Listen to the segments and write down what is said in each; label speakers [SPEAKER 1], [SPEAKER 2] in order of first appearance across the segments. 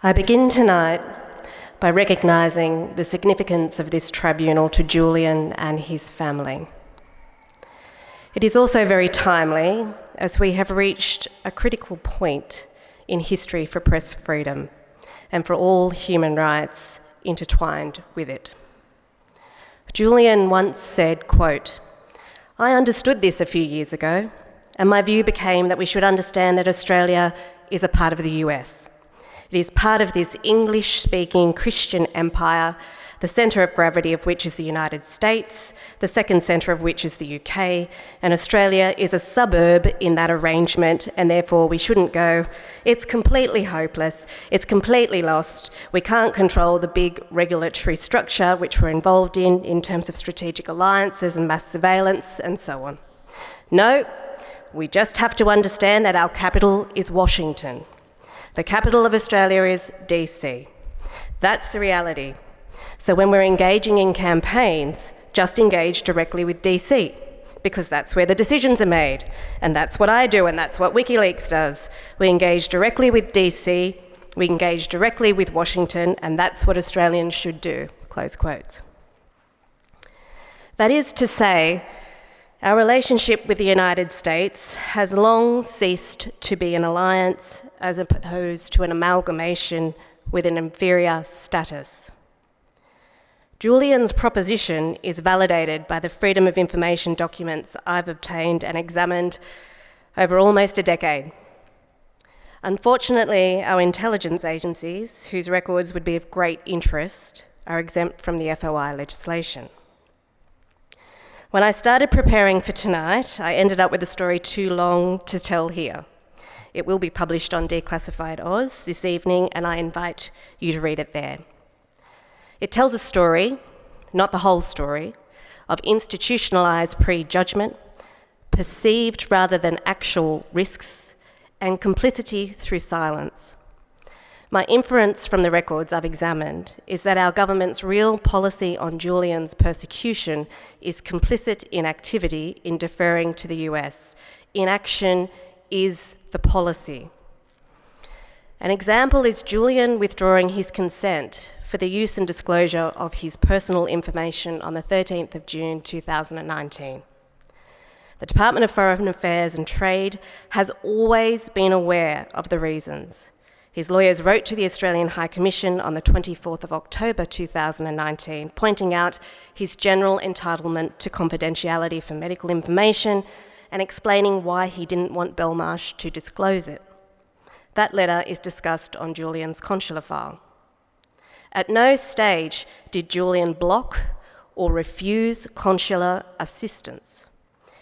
[SPEAKER 1] I begin tonight by recognising the significance of this tribunal to Julian and his family. It is also very timely, as we have reached a critical point in history for press freedom and for all human rights intertwined with it. Julian once said, quote, "I understood this a few years ago, and my view became that we should understand that Australia is a part of the US. It is part of this English-speaking Christian empire, the centre of gravity of which is the United States, the second centre of which is the UK, and Australia is a suburb in that arrangement, and therefore we shouldn't go. It's completely hopeless, it's completely lost. We can't control the big regulatory structure which we're involved in terms of strategic alliances and mass surveillance and so on. No, we just have to understand that our capital is Washington. The capital of Australia is DC. That's the reality. So when we're engaging in campaigns, just engage directly with DC, because that's where the decisions are made. And that's what I do, and that's what WikiLeaks does. We engage directly with DC, we engage directly with Washington, and that's what Australians should do," close quotes. That is to say, our relationship with the United States has long ceased to be an alliance as opposed to an amalgamation with an inferior status. Julian's proposition is validated by the Freedom of Information documents I've obtained and examined over almost a decade. Unfortunately, our intelligence agencies, whose records would be of great interest, are exempt from the FOI legislation. When I started preparing for tonight, I ended up with a story too long to tell here. It will be published on Declassified Oz this evening, and I invite you to read it there. It tells a story, not the whole story, of institutionalised prejudgment, perceived rather than actual risks, and complicity through silence. My inference from the records I've examined is that our government's real policy on Julian's persecution is complicit in activity in deferring to the US. Inaction is the policy. An example is Julian withdrawing his consent for the use and disclosure of his personal information on the 13th of June 2019. The Department of Foreign Affairs and Trade has always been aware of the reasons. His lawyers wrote to the Australian High Commission on the 24th of October 2019, pointing out his general entitlement to confidentiality for medical information and explaining why he didn't want Belmarsh to disclose it. That letter is discussed on Julian's consular file. At no stage did Julian block or refuse consular assistance.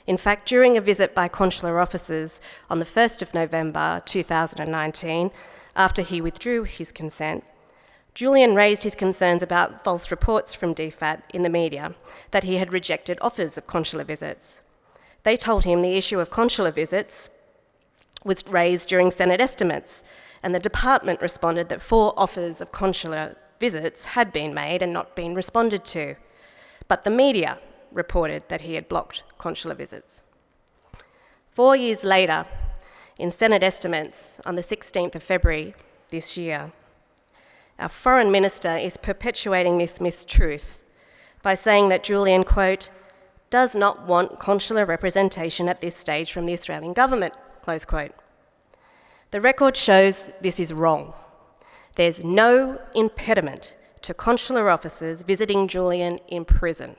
[SPEAKER 1] In fact, during a visit by consular officers on the 1st of November 2019, after he withdrew his consent, Julian raised his concerns about false reports from DFAT in the media that he had rejected offers of consular visits. They told him the issue of consular visits was raised during Senate estimates, and the department responded that 4 offers of consular visits had been made and not been responded to. But the media reported that he had blocked consular visits. 4 years later, in Senate estimates on the 16th of February this year, our Foreign Minister is perpetuating this mistruth by saying that Julian, quote, "does not want consular representation at this stage from the Australian government," close quote. The record shows this is wrong. There's no impediment to consular officers visiting Julian in prison.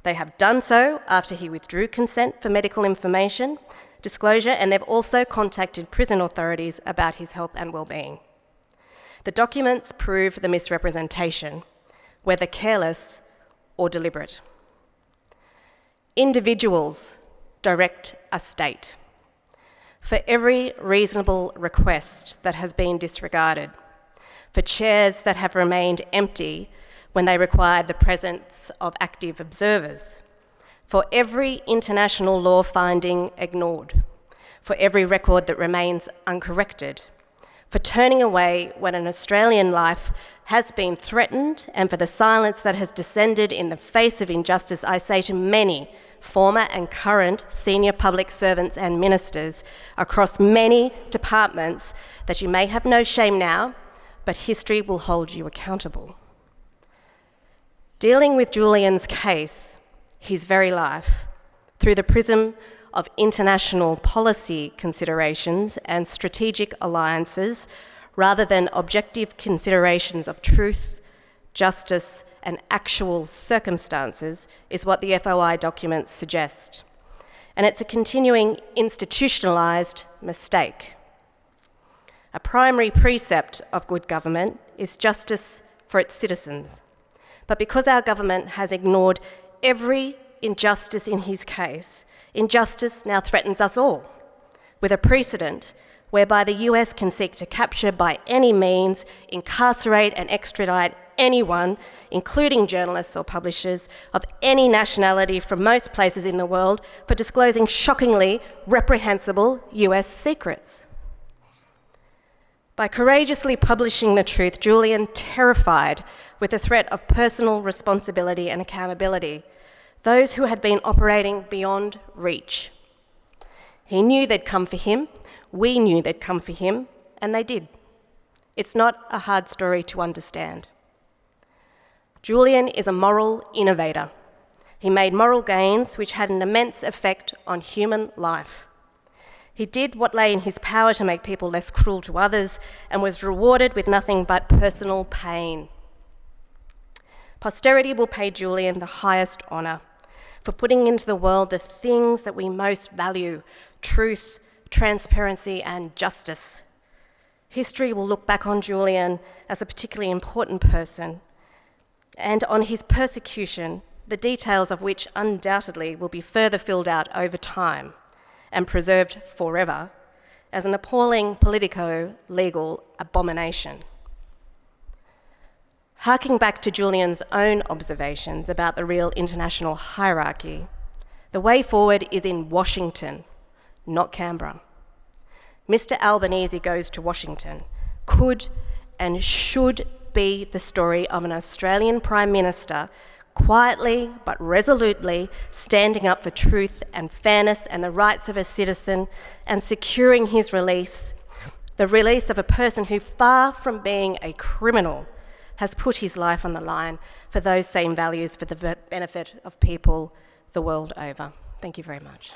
[SPEAKER 1] They have done so after he withdrew consent for medical information disclosure, and they've also contacted prison authorities about his health and well-being. The documents prove the misrepresentation, whether careless or deliberate. Individuals direct a state. For every reasonable request that has been disregarded, for chairs that have remained empty when they required the presence of active observers, for every international law finding ignored, for every record that remains uncorrected, for turning away when an Australian life has been threatened, and for the silence that has descended in the face of injustice, I say to many former and current senior public servants and ministers across many departments that you may have no shame now, but history will hold you accountable. Dealing with Julian's case, his very life, through the prism of international policy considerations and strategic alliances, rather than objective considerations of truth, justice, and actual circumstances, is what the FOI documents suggest. And it's a continuing institutionalised mistake. A primary precept of good government is justice for its citizens. But because our government has ignored every injustice in his case, injustice now threatens us all, with a precedent whereby the US can seek to capture by any means, incarcerate and extradite anyone, including journalists or publishers, of any nationality from most places in the world for disclosing shockingly reprehensible US secrets. By courageously publishing the truth, Julian terrified with the threat of personal responsibility and accountability those who had been operating beyond reach. He knew they'd come for him, we knew they'd come for him, and they did. It's not a hard story to understand. Julian is a moral innovator. He made moral gains which had an immense effect on human life. He did what lay in his power to make people less cruel to others and was rewarded with nothing but personal pain. Posterity will pay Julian the highest honour for putting into the world the things that we most value: truth, transparency, and justice. History will look back on Julian as a particularly important person, and on his persecution, the details of which undoubtedly will be further filled out over time and preserved forever as an appalling politico-legal abomination. Harking back to Julian's own observations about the real international hierarchy, the way forward is in Washington, not Canberra. Mr. Albanese Goes to Washington could and should be the story of an Australian Prime Minister quietly but resolutely standing up for truth and fairness and the rights of a citizen and securing his release, the release of a person who, far from being a criminal, has put his life on the line for those same values for the benefit of people the world over. Thank you very much.